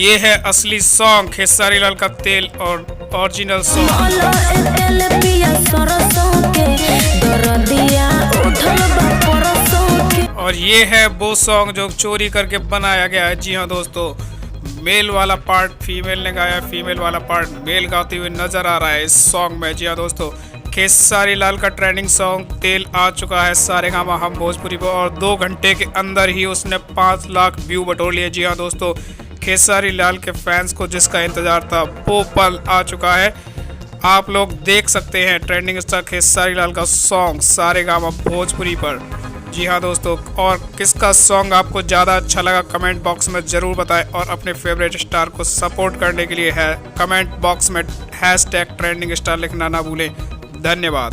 ये है असली सॉन्ग खेसारी लाल का तेल और ओरिजिनल सॉन्ग। और ये है वो सॉन्ग जो चोरी करके बनाया गया है। जी हाँ दोस्तों, मेल वाला पार्ट फीमेल ने गाया, फीमेल वाला पार्ट मेल गाते हुए नजर आ रहा है इस सॉन्ग में। जी हाँ दोस्तों, खेसारी लाल का ट्रेंडिंग सॉन्ग तेल आ चुका है सारेगामा हम भोजपुरी पर और 2 घंटे के अंदर ही उसने 5 लाख व्यू बटोर लिए। जी हाँ दोस्तों, खेसारी लाल के फैंस को जिसका इंतजार था वो पल आ चुका है। आप लोग देख सकते हैं ट्रेंडिंग स्टार खेसारी लाल का सॉन्ग सारेगामा भोजपुरी पर। जी हाँ दोस्तों, और किसका सॉन्ग आपको ज़्यादा अच्छा लगा कमेंट बॉक्स में ज़रूर बताएं और अपने फेवरेट स्टार को सपोर्ट करने के लिए है कमेंट बॉक्स में #ट्रेंडिंग स्टार लिखना ना भूलें। धन्यवाद।